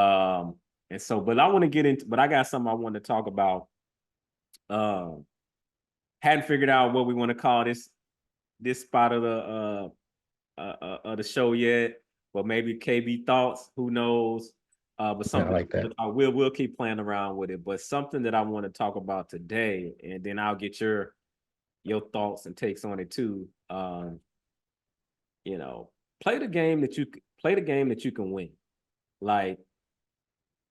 And so, but I want to get into, but I got something I want to talk about. Hadn't figured out what we want to call this spot of the show yet, but maybe KB thoughts, who knows? But Yeah, I something like that. we'll keep playing around with it. But something that I want to talk about today, and then I'll get your thoughts and takes on it too. You know, play the game that you play the game that you can win. Like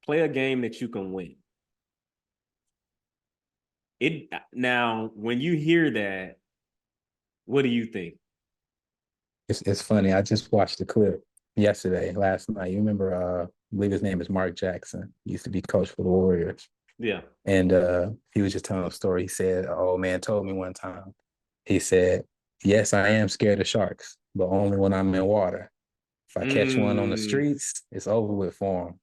play a game that you can win. It now when you hear that, what do you think? It's funny. I just watched the clip last night. You remember I believe his name is Mark Jackson. He used to be coach for the Warriors. Yeah. And he was just telling a story. He said, "An old man told me one time." He said, "Yes, I am scared of sharks, but only when I'm in water. If I catch one on the Mm, streets, it's over with for him."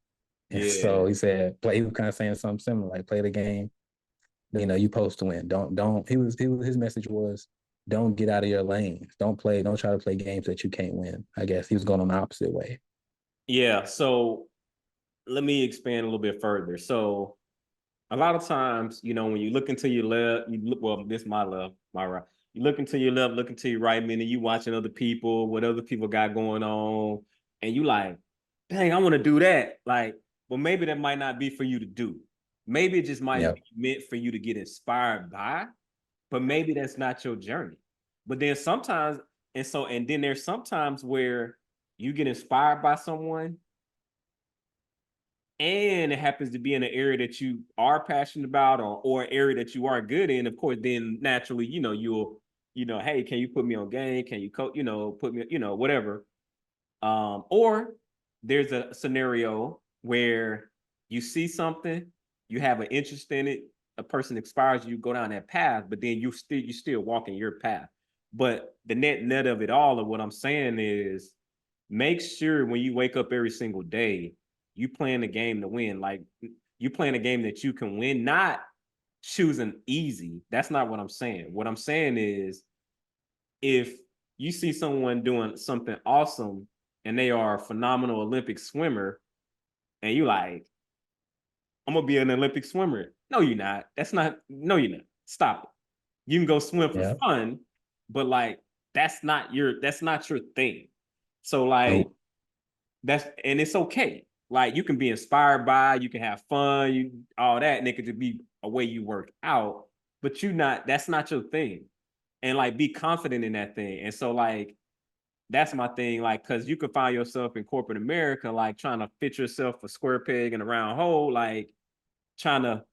And yeah. so he said, "Play." He was kind of saying something similar, like play the game. You supposed to win. Don't. He was. His message was, don't get out of your lane. Don't play. Don't try to play games that you can't win. I guess he was going on the opposite way. Yeah. So let me expand a little bit further. So a lot of times, when you look into your left, you look, well, this is my left, my right. You look into your left, look into your right, meaning you watching other people, what other people got going on, and you like, dang, I want to do that. Like, well, maybe that might not be for you to do. Maybe it just might Yeah. be meant for you to get inspired by, but maybe that's not your journey. But then sometimes, and then there's sometimes where you get inspired by someone and it happens to be in an area that you are passionate about or an area that you are good in, of course, then naturally, you'll, hey, can you put me on game? Can you coach, put me, whatever. Or there's a scenario where you see something, you have an interest in it, a person inspires you, go down that path, but then you still walking your path. But the net of it all, of what I'm saying is make sure when you wake up every single day, you playing the game to win. Like you playing a game that you can win, not choosing easy. That's not what I'm saying. What I'm saying is if you see someone doing something awesome and they are a phenomenal Olympic swimmer, and you like, I'm gonna be an Olympic swimmer. No, you're not. No, you're not. Stop it. You can go swim for Yeah. fun, but like that's not your thing. So like Nope. and it's okay. Like you can be inspired by, you can have fun, you all that, and it could just be a way you work out, but that's not your thing. And like be confident in that thing. And so like that's my thing, like, cause you can find yourself in corporate America, like trying to fit yourself a square peg in a round hole, like trying to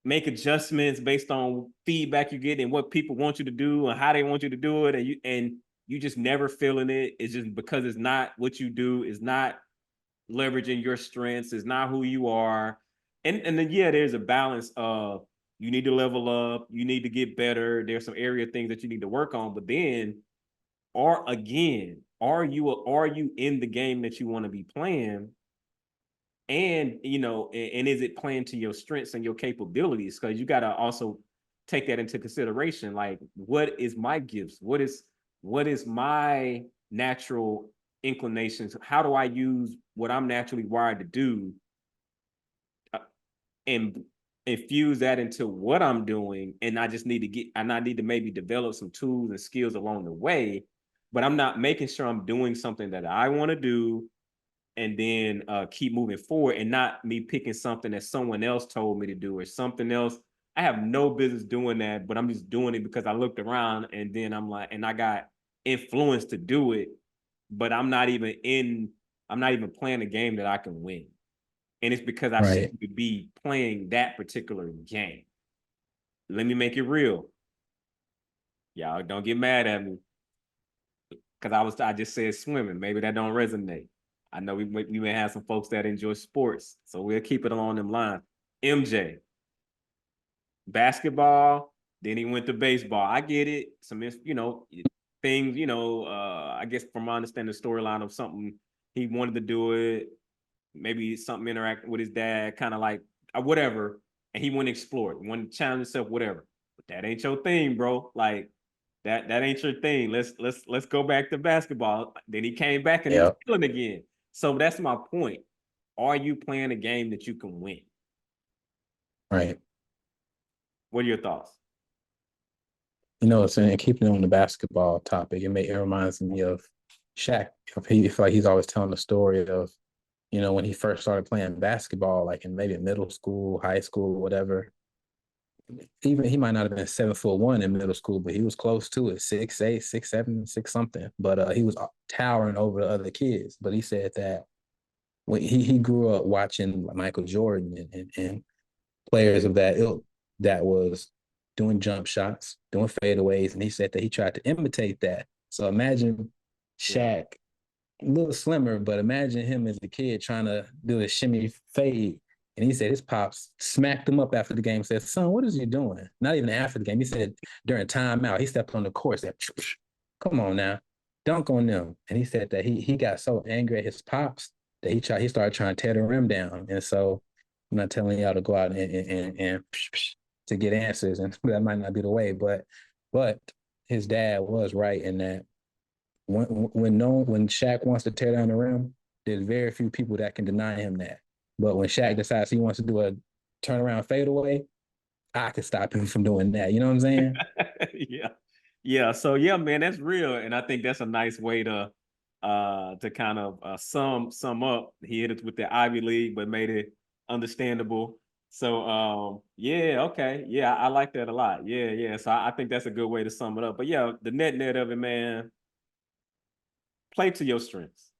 make adjustments based on feedback you get and what people want you to do and how they want you to do it, and you just never feeling it. It's just because it's not what you do, it's not leveraging your strengths, is not who you are. And then yeah, there's a balance of you need to level up, you need to get better. There's some area things that you need to work on, but then or again, are you in the game that you want to be playing? And and is it playing to your strengths and your capabilities? Because you got to also take that into consideration. Like, what is my gifts? What is my natural inclinations? How do I use what I'm naturally wired to do uh, and infuse that into what I'm doing? And I need to maybe develop some tools and skills along the way, but I'm not making sure I'm doing something that I want to do and then keep moving forward, and not me picking something that someone else told me to do or something else. I have no business doing that, but I'm just doing it because I looked around and then I'm like, and I got influenced to do it, but I'm not even playing a game that I can win. And it's because I Right. shouldn't be playing that particular game. Let me make it real. Y'all don't get mad at me because I just said swimming. Maybe that don't resonate. I know we may have some folks that enjoy sports, so we'll keep it along them lines. MJ, basketball, then he went to baseball. I get it. Some things, I guess from my understanding the storyline of something he wanted to do it, maybe something interacting with his dad, kind of like whatever, and he went to explore it, wanted to challenge himself, whatever. But that ain't your thing, bro. Like that ain't your thing. Let's go back to basketball. Then he came back and he was Yeah. killing again. So that's my point. are you playing a game that you can win? Right. What are your thoughts? You know, so and keeping on the basketball topic, it reminds me of Shaq. He feel like he's always telling the story of, you know, when he first started playing basketball, like in maybe middle school, high school, whatever. Even he might not have been 7'1" in middle school, but he was close to it, 6'8", 6'7", six something. But he was towering over the other kids. But he said that when he grew up watching Michael Jordan and players of that ilk that was doing jump shots, doing fadeaways, and he said that he tried to imitate that. So imagine Yeah. Shaq, a little slimmer, but imagine him as a kid trying to do a shimmy fade. And he said his pops smacked him up after the game, said, "Son, what is you doing?" Not even after the game. He said during timeout, he stepped on the court, said, "Come on now, dunk on them." And he said that he got so angry at his pops that he started trying to tear the rim down. And so I'm not telling y'all to go out and to get answers, and that might not be the way, but his dad was right in that when Shaq wants to tear down the rim, there's very few people that can deny him that. But when Shaq decides he wants to do a turnaround fadeaway, I could stop him from doing that. You know what I'm saying? Yeah. Yeah. So yeah, man, that's real. And I think that's a nice way to kind of sum up. He hit it with the Ivy League, but made it understandable. So yeah, okay. Yeah, I like that a lot. Yeah, yeah. So I think that's a good way to sum it up. But yeah, the net of it, man, play to your strengths.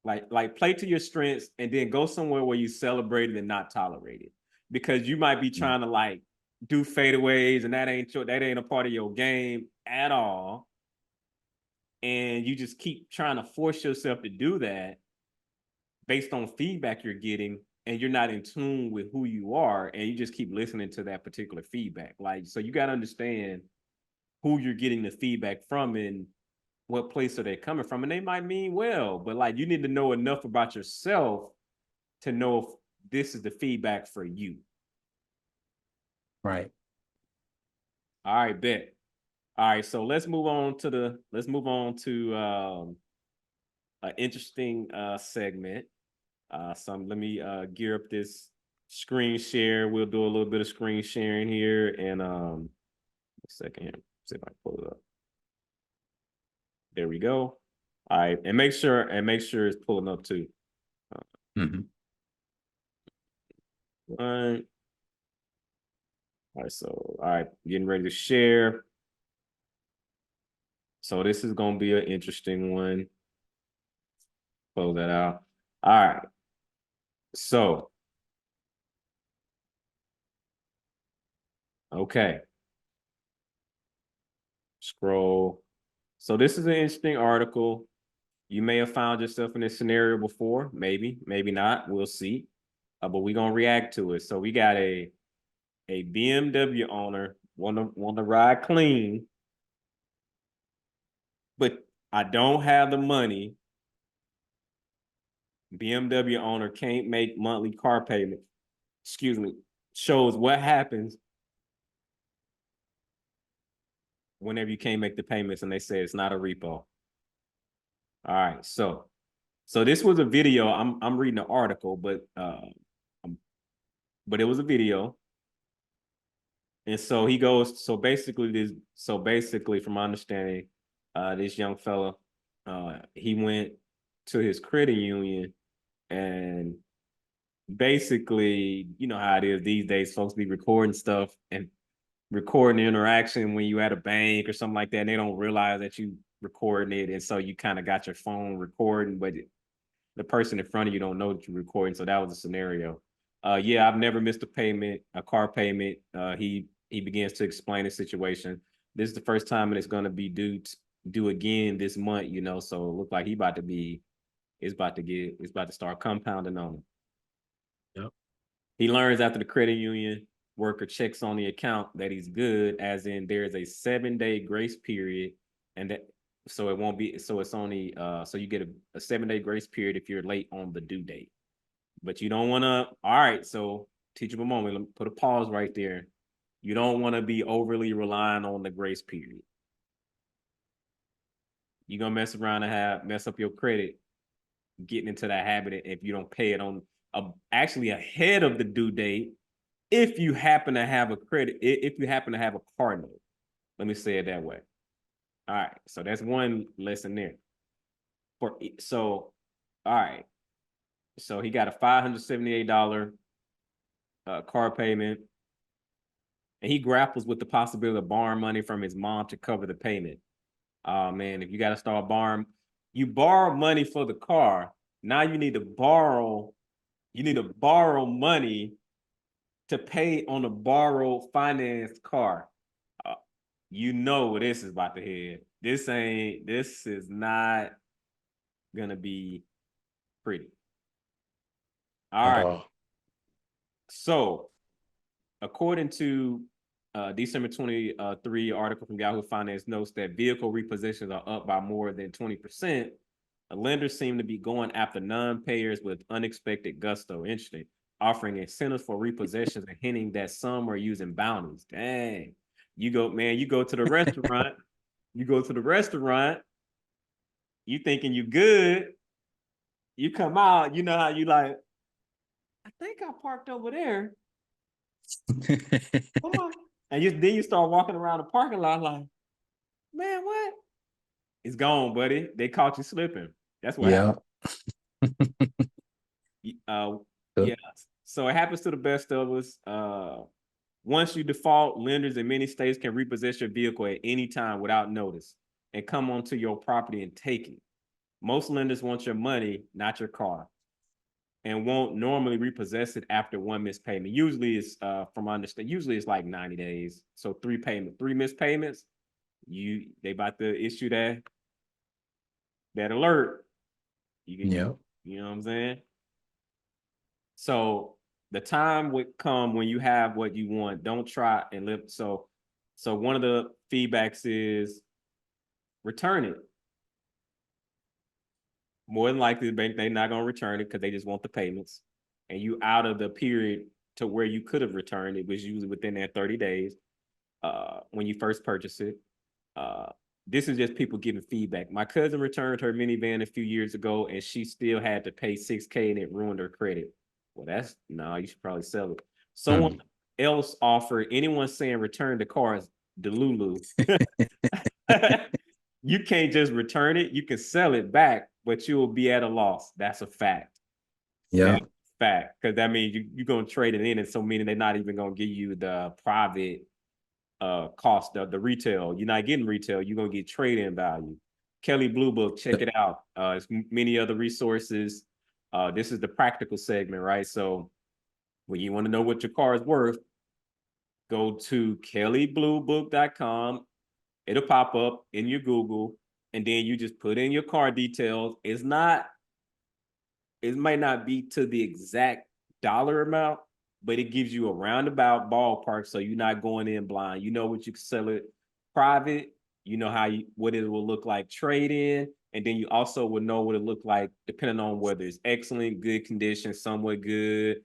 Like play to your strengths and then go somewhere where you celebrate it and not tolerate it. Because you might be trying to like do fadeaways and that ain't a part of your game at all. And you just keep trying to force yourself to do that based on feedback you're getting, and you're not in tune with who you are, and you just keep listening to that particular feedback. Like, so you got to understand who you're getting the feedback from and what place are they coming from. And they might mean well, but like you need to know enough about yourself to know if this is the feedback for you. Right. All right, bet. All right, so let's move on to an interesting segment. Let me gear up this screen share. We'll do a little bit of screen sharing here, and a second here. See if I can pull it up. There we go. All right, and make sure it's pulling up too. Mm-hmm. All right, so all right, getting ready to share. So this is gonna be an interesting one. Close that out. All right. So, okay. Scroll. So this is an interesting article. You may have found yourself in this scenario before, maybe, maybe not. We'll see. But we're gonna react to it. So we got a BMW owner want to ride clean, but I don't have the money. BMW owner can't make monthly car payment. Excuse me. Shows what happens whenever you can't make the payments, and they say it's not a repo. All right, so this was a video. I'm reading an article, but it was a video. And so he goes, so basically from my understanding, this young fella, he went to his credit union and basically, you know how it is these days, folks be recording stuff and recording the interaction when you at a bank or something like that, and they don't realize that you recording it. And so you kind of got your phone recording, but the person in front of you don't know that you're recording. So that was a scenario. Yeah, I've never missed a car payment. He begins to explain the situation. This is the first time, and it's going to be due again this month. You know, so it looked like it's about to start compounding on him. Yep. He learns after the credit union worker checks on the account that he's good, as in there's a 7-day grace period, and that so it won't be so it's only so you get a 7-day grace period if you're late on the due date. But you don't want to. All right, so teachable moment. Let me put a pause right there. You don't want to be overly relying on the grace period. You're gonna mess around and mess up your credit, getting into that habit if you don't pay it on actually ahead of the due date if you happen to have a credit, if you happen to have a car note. Let me say it that way. All right, so that's one lesson there. So, all right, so he got a $578 car payment, and he grapples with the possibility of borrowing money from his mom to cover the payment. Oh man, if you got to start borrowing, you borrow money for the car. Now you need to borrow. You need to borrow money to pay on a borrowed financed car. Uh, you know where this is about to head. This is not gonna be pretty. All At right. all. So, according to December 23 article from Yahoo Finance notes that vehicle repossessions are up by more than 20%. Lenders seem to be going after non-payers with unexpected gusto. Interesting. Offering incentives for repossessions and hinting that some are using bounties. Dang. You go to the restaurant, you thinking you good, you come out, you know how you like, I think I parked over there. Come on. And then you start walking around the parking lot like, man, what? It's gone, buddy. They caught you slipping. That's what happened. Yeah. So it happens to the best of us. Once you default, lenders in many states can repossess your vehicle at any time without notice and come onto your property and take it. Most lenders want your money, not your car, and won't normally repossess it after one missed payment. Usually it's from understand. Usually it's like 90 days. So three missed payments. They about to issue that alert. You know what I'm saying? So the time would come when you have what you want. Don't try and live. So one of the feedbacks is return it. More than likely, the bank, they're not going to return it because they just want the payments. And you out of the period to where you could have returned it, was usually within that 30 days when you first purchased it. This is just people giving feedback. My cousin returned her minivan a few years ago, and she still had to pay $6,000, and it ruined her credit. Well, you should probably sell it. Someone else offered, anyone saying return the car is Delulu. You can't just return it. You can sell it back, but you will be at a loss. That's a fact. Yeah. Fact. Because that means you're going to trade it in, and so meaning they're not even going to give you the private cost of the retail. You're not getting retail. You're going to get trade-in value. Kelly Blue Book, check it out. It's many other resources. This is the practical segment, right? So when you want to know what your car is worth, go to kellybluebook.com. It'll pop up in your Google, and then you just put in your car details. It might not be to the exact dollar amount, but it gives you a roundabout ballpark, so you're not going in blind. You know what you can sell it private. You know what it will look like trade in, and then you also will know what it look like depending on whether it's excellent, good condition, somewhat good,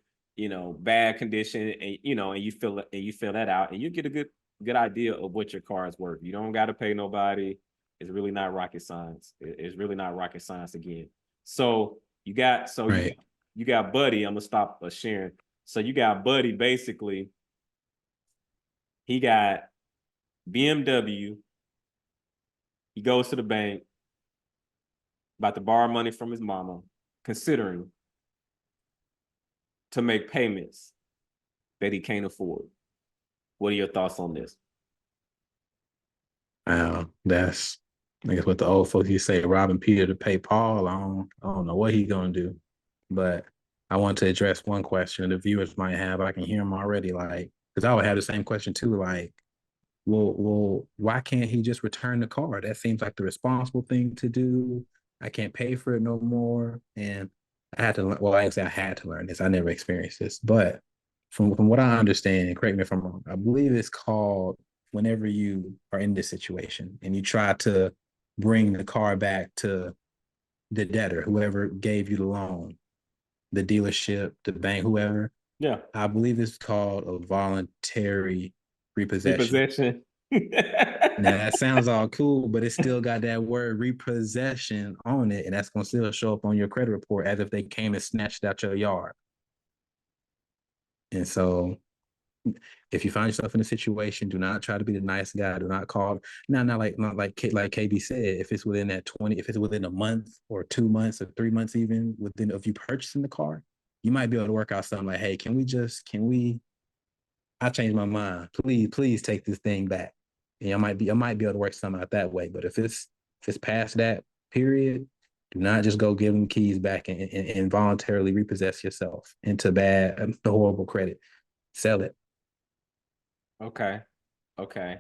bad condition, and and you fill that out, and you get a good idea of what your car is worth. You don't got to pay nobody. It's really not rocket science. It's really not rocket science again. So you got Buddy. I'm gonna stop sharing. So you got Buddy. Basically, he got BMW. He goes to the bank, about to borrow money from his mama, considering to make payments that he can't afford. What are your thoughts on this? That's, I guess, what the old folks used to say, robbing Peter to pay Paul. I don't know what he's gonna do, but I want to address one question the viewers might have. I can hear them already, like, because I would have the same question too, like, well, why can't he just return the car? That seems like the responsible thing to do. I can't pay for it no more. And I had to learn, well, actually, I had to learn this. I never experienced this. But from what I understand, correct me if I'm wrong, I believe it's called whenever you are in this situation and you try to bring the car back to the debtor, whoever gave you the loan, the dealership, the bank, whoever. Yeah. I believe it's called a voluntary repossession. Repossession. Now that sounds all cool, but it still got that word repossession on it, and that's gonna still show up on your credit report as if they came and snatched out your yard. And so if you find yourself in a situation, do not try to be the nice guy. Do not call. Not like KB said. If it's within that 20, if it's within a month or 2 months or 3 months, even within of you purchasing the car, you might be able to work out something like, hey, can we? I changed my mind. Please take this thing back. And I might be able to work something out that way. But if it's past that period, do not just go give them keys back and voluntarily repossess yourself into bad, horrible credit. Sell it. Okay. Okay.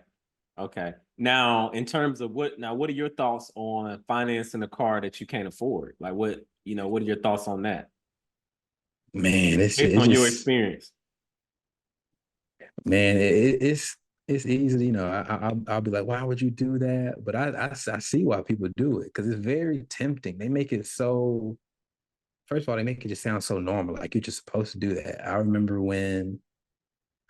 Okay. Now, in terms of what are your thoughts on financing a car that you can't afford? Like what are your thoughts on that? Man, Based it's on your just experience. man, it's easy. I'll be like, why would you do that? But I see why people do it because it's very tempting. They make it so. First of all, they make it just sound so normal, like you're just supposed to do that. I remember when,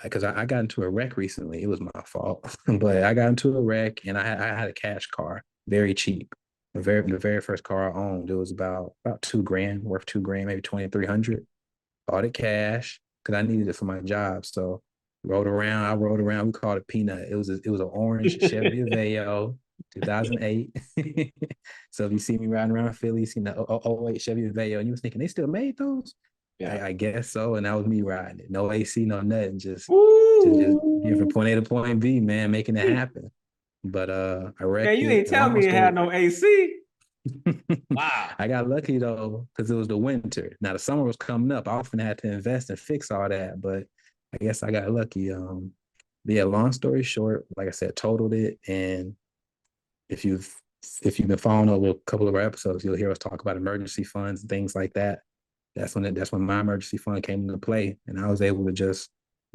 because I got into a wreck recently. It was my fault, but I got into a wreck and I had a cash car, very cheap. The very first car I owned, it was about 2 grand, worth 2 grand, maybe 2,300. Bought it cash because I needed it for my job. So I rode around. We called it Peanut. It was an orange Chevy Aveo, 2008. So if you see me riding around Philly, you see the '08 Chevy Aveo, and you was thinking they still made those? Yeah. I guess so. And that was me riding it. No AC, no nothing. Just getting from Ooh. point A to point B, man, making it happen. But I Man, wrecked you it. ain't A tell long me it had story. no AC. Wow. I got lucky though, because it was the winter. Now the summer was coming up. I often had to invest and fix all that, but I guess I got lucky. But yeah, long story short, like I said, totaled it. And if you've if you've been following over a couple of our episodes, you'll hear us talk about emergency funds and things like that. That's when my emergency fund came into play, and I was able to just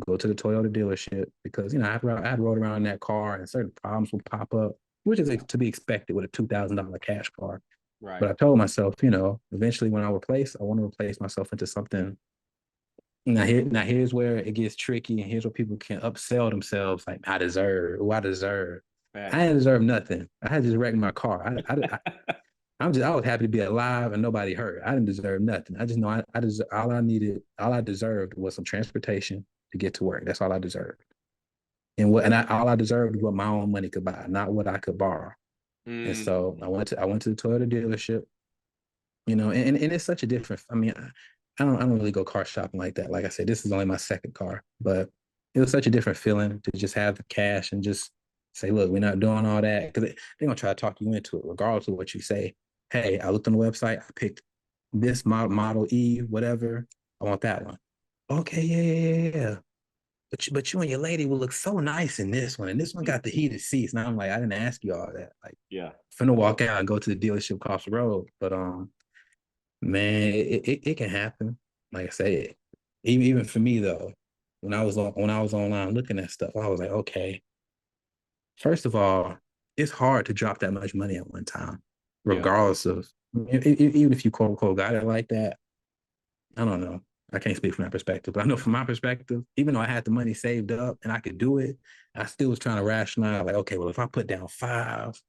go to the Toyota dealership because I had rode around in that car and certain problems would pop up, which is Yeah. to be expected with a $2,000 cash car. Right. But I told myself, eventually when I want to replace myself into something. Here's where it gets tricky, and here's where people can upsell themselves like I deserve, oh, I deserve. I Facts. didn't deserve nothing. I had just wrecked my car. I was happy to be alive and nobody hurt. I didn't deserve nothing. I just know I deserve, all I deserved was some transportation to get to work. That's all I deserved. All I deserved was what my own money could buy, not what I could borrow. And so Mm. I went to the Toyota dealership, and it's such a different. I mean, I don't really go car shopping like that. Like I said, this is only my second car, but it was such a different feeling to just have the cash and just say, look, we're not doing all that because they're gonna try to talk you into it, regardless of what you say. Hey, I looked on the website, I picked this model E, whatever. I want that one. Okay, yeah. But you and your lady will look so nice in this one, and this one got the heated seats. Now I'm like, I didn't ask you all that. Like, Yeah. finna walk out and go to the dealership across the road, but man, it can happen. Like I said, even for me though, when I was online looking at stuff, I was like, okay, first of all, it's hard to drop that much money at one time, Yeah. regardless of even if you quote unquote got it like that. I don't know. I can't speak from that perspective, but I know from my perspective, even though I had the money saved up and I could do it, I still was trying to rationalize like, okay, well, if I put down five,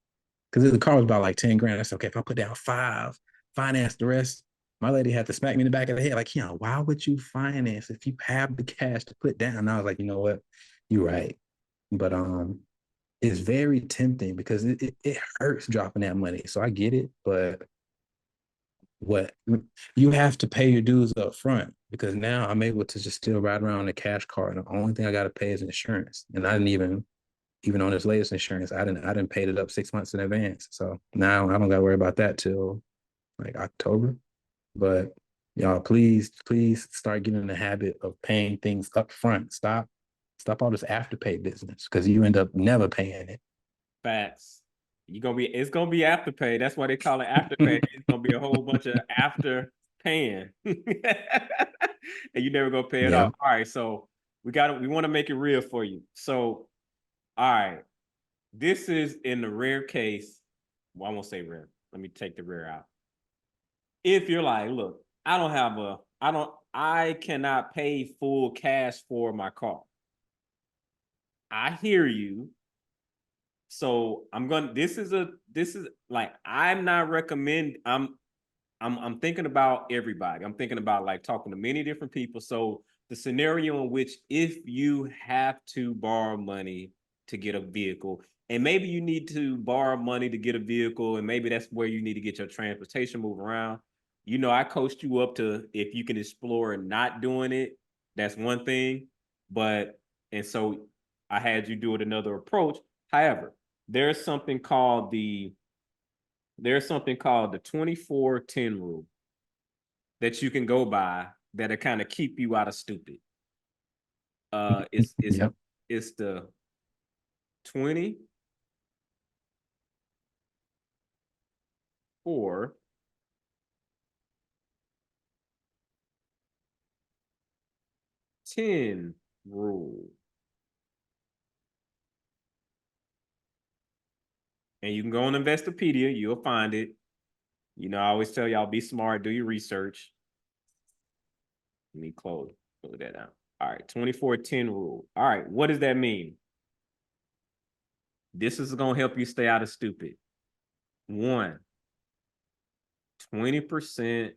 because the car was about like 10 grand. I said, okay, if I put down five, finance the rest, my lady had to smack me in the back of the head, like, why would you finance if you have the cash to put down? And I was like, you know what? You're right. But it's very tempting because it hurts dropping that money. So I get it, but what you have to pay your dues up front because now I'm able to just still ride around in a cash car. And the only thing I gotta pay is insurance. And I didn't even on this latest insurance, I didn't pay it up 6 months in advance. So now I don't gotta worry about that till like October. But y'all, please start getting in the habit of paying things up front. Stop all this afterpay business because you end up never paying Facts. It's gonna be afterpay. That's why they call it afterpay. it. It's gonna be a whole bunch of after paying. And you never gonna pay it Yeah. off. All right, so we want to make it real for you. So, all right, this is in the rare case. Well, I won't say rare. Let me take the rare out. If you're like, look, I cannot pay full cash for my car. I hear you. So this is like I'm not recommend I'm thinking about everybody. I'm thinking about like talking to many different people. So the scenario in which if you have to borrow money to get a vehicle, and maybe you need to borrow money to get a vehicle, and maybe that's where you need to get your transportation move around. You know, I coached you up to if you can explore not doing it, that's one thing. But and so I had you do it another approach. However, there's something called the 24-10 rule that you can go by that'll kind of keep you out of stupid. It's Yep. it's the 20 4 10 rule. And you can go on Investopedia, you'll find it. You know, I always tell y'all be smart, do your research. Let me close that out. All right, 24-10 rule. All right, what does that mean? This is gonna help you stay out of stupid. 1, 20%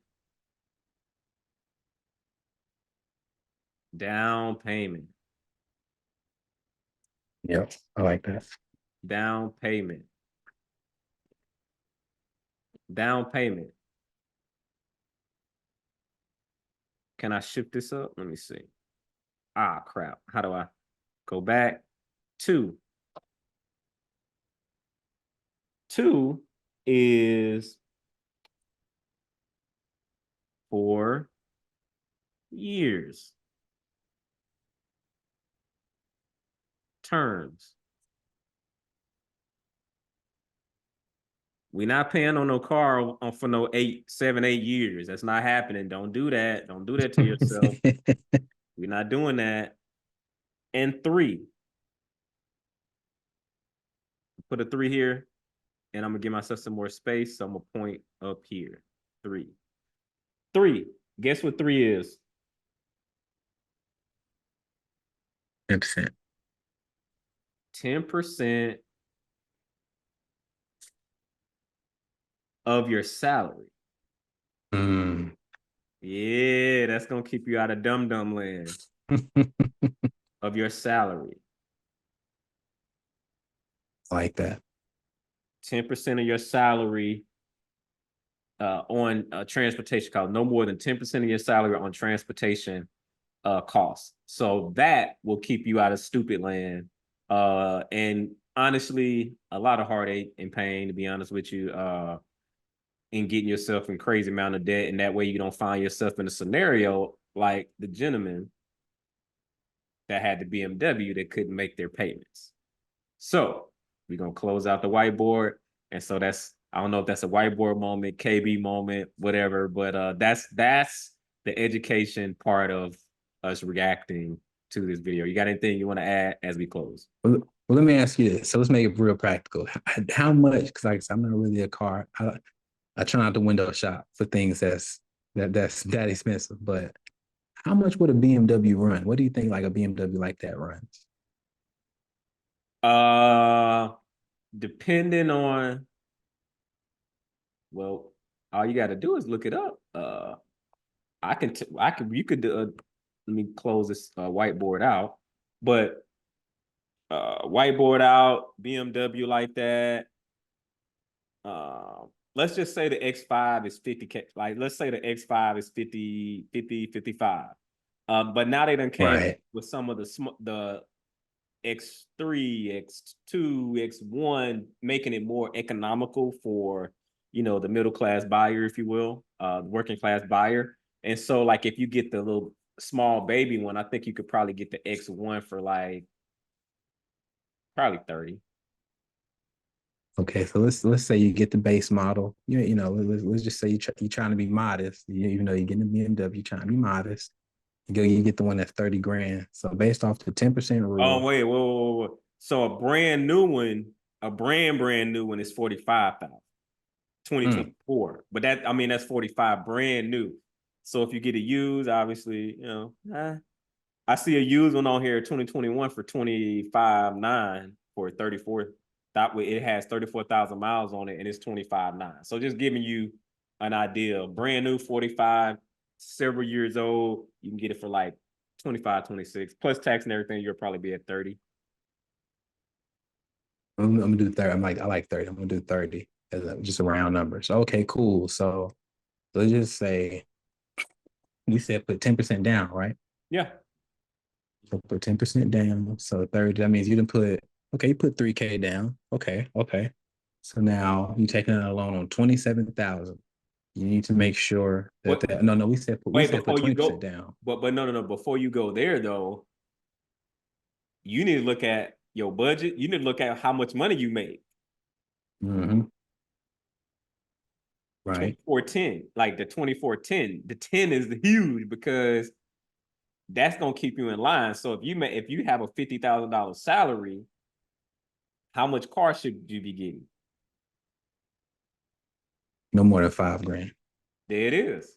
down payment. Yep. I like that. Down payment. Down payment. Can I shift this up? Let me see. Ah, crap. How do I go back? 2. 2 is 4 years. Terms. We're not paying on no car for no 7, 8 years. That's not happening. Don't do that. Don't do that to yourself. We're not doing that. And 3. Put a 3 here. And I'm gonna give myself some more space. So I'm gonna point up here. 3. 3. Guess what 3 is? 10%. 10% of your salary. Mm. Yeah, that's gonna keep you out of dum-dum land. Of your salary. Like that. 10% of your salary on transportation cost. No more than 10% of your salary on transportation costs. So that will keep you out of stupid land. And honestly, a lot of heartache and pain, to be honest with you, in getting yourself in crazy amount of debt. And that way you don't find yourself in a scenario like the gentleman that had the BMW that couldn't make their payments. So we're gonna close out the whiteboard. And so that's, I don't know if that's a whiteboard moment, KB moment, whatever, but that's the education part of us reacting to this video. You got anything you want to add as we close? Well, let me ask you this. So let's make it real practical. How much? Because like I said, I'm not really a car. I try not to window shop for things that's that expensive. But how much would a BMW run? What do you think like a BMW like that runs? Uh Depending on, well, all you got to do is look it up. You could let me close this whiteboard out, but whiteboard out BMW like that. Let's just say the X5 is 50K. Like, let's say the X5 is 55. But now they done came Right. with some of the X3, X2, X1, making it more economical for, you know, the middle class buyer, if you will, working class buyer. And so, like, if you get the little small baby one, I think you could probably get the X1 for like probably 30. Okay, so let's say you get the base model. You know, let's just say you're trying to be modest. You know, you're getting a BMW, you're trying to be modest. You get the one that's 30 grand. So based off the 10% Oh, rule. wait, whoa. So a brand new one, a brand new one is 45,000, Mm, 2024. But that, I mean, that's 45 brand new. So if you get a used, obviously, you know, I see a used one on here, 2021 for 25.9 for 34. That way it has 34,000 miles on it and it's 25.9. So just giving you an idea. Brand new 45, several years old, you can get it for like 25, 26 plus tax and everything. You'll probably be at 30. I'm gonna do 30. I like 30. I'm gonna do 30 as just a round number. So okay, cool. So let's just say you said put 10% down, right? Yeah. So put 10% down. So 30, that means you didn't put, okay, you put 3K down. Okay, okay. So now you're taking a loan on 27,000. You need to make sure that What? no, we Wait, said put before you 20% go, down. but no. Before you go there though, you need to look at your budget. You need to look at how much money you made. Hmm. Right. 2410, like the 2410, the 10 is huge because that's gonna keep you in line. So if you have a $50,000 salary, how much car should you be getting? No more than 5 grand. There it is.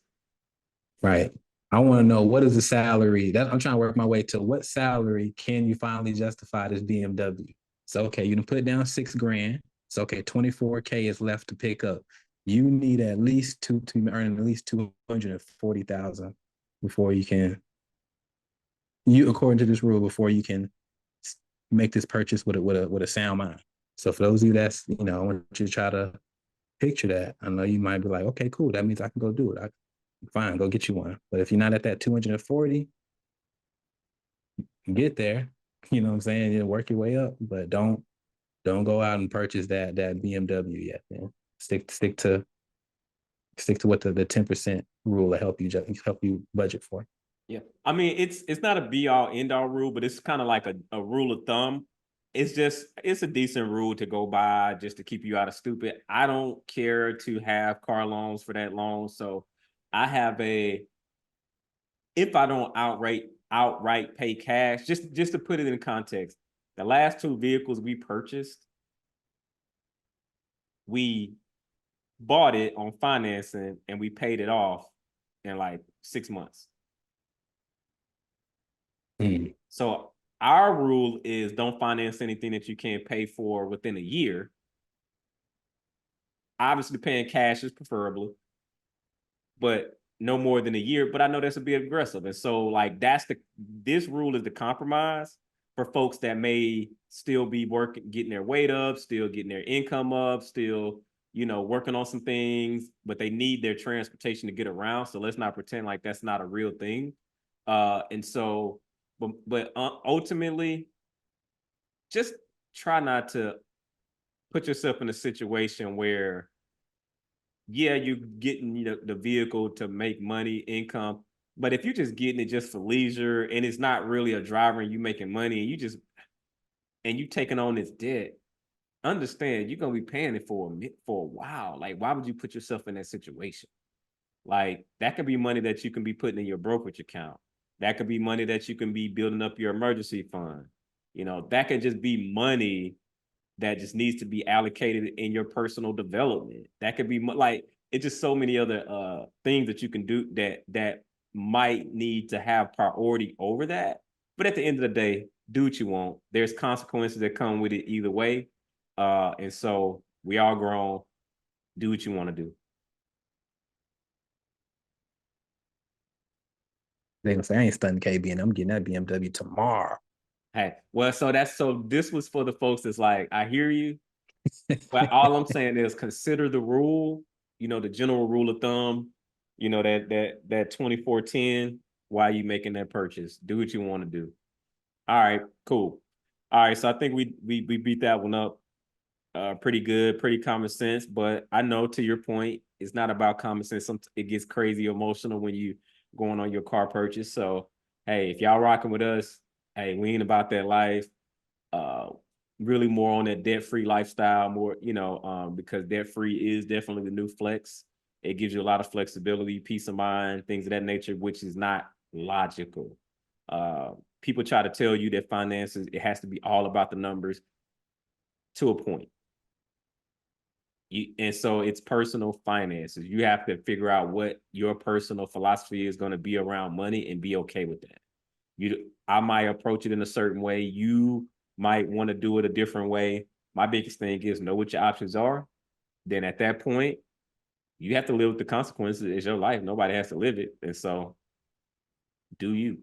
Right. I want to know what is the salary that I'm trying to work my way to what salary can you finally justify this BMW? So okay, you can put down 6 grand. So okay, 24K is left to pick up. You need at least two to earn at least 240,000 before you according to this rule before you can make this purchase with a sound mind. So for those of you that's I want you to try to picture that. I know you might be like, okay, cool. That means I can go do it. Fine, go get you one. But if you're not at that 240, get there. You know what I'm saying? You work your way up, but don't go out and purchase that BMW yet, man. Stick to what the 10% rule will help you budget for. Yeah. I mean, it's not a be all end all rule, but it's kind of like a rule of thumb. It's a decent rule to go by just to keep you out of stupid. I don't care to have car loans for that long. So I have if I don't outright pay cash, just to put it in context, the last two vehicles we purchased, we bought it on financing and we paid it off in like 6 months. Mm. So our rule is don't finance anything that you can't pay for within a year. Obviously, paying cash is preferable, but no more than a year. But I know that's a bit aggressive. And so, like, this rule is the compromise for folks that may still be working, getting their weight up, still getting their income up, still, working on some things, but they need their transportation to get around. So let's not pretend like that's not a real thing. And so, but ultimately, just try not to put yourself in a situation where, yeah, you're getting the vehicle to make money, income, but if you're just getting it just for leisure and it's not really a driver and you making money and you taking on this debt, understand you're gonna be paying it for a while. Like, why would you put yourself in that situation? Like, that could be money that you can be putting in your brokerage account. That could be money that you can be building up your emergency fund. That could just be money that just needs to be allocated in your personal development. That could be like, it's just so many other things that you can do that might need to have priority over that. But at the end of the day, do what you want. There's consequences that come with it either way. And so we all grown. Do what you want to do. They gonna say I ain't stunning KB and I'm getting that BMW tomorrow. Hey, well, so this was for the folks that's like, I hear you. But all I'm saying is consider the rule, the general rule of thumb, that 2410 while you making that purchase. Do what you want to do. All right, cool. All right, so I think we beat that one up pretty good, pretty common sense, but I know to your point, it's not about common sense. It gets crazy emotional when you going on your car purchase. So, hey, if y'all rocking with us, hey, we ain't about that life. uh Really more on that debt-free lifestyle, more, because debt-free is definitely the new flex. It gives you a lot of flexibility, peace of mind, things of that nature, which is not logical. People try to tell you that finances, it has to be all about the numbers to a point. And so it's personal finances. You have to figure out what your personal philosophy is going to be around money and be okay with that. I might approach it in a certain way. You might want to do it a different way. My biggest thing is know what your options are. Then at that point, you have to live with the consequences. It's your life. Nobody has to live it. And so do you.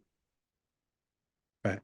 Facts.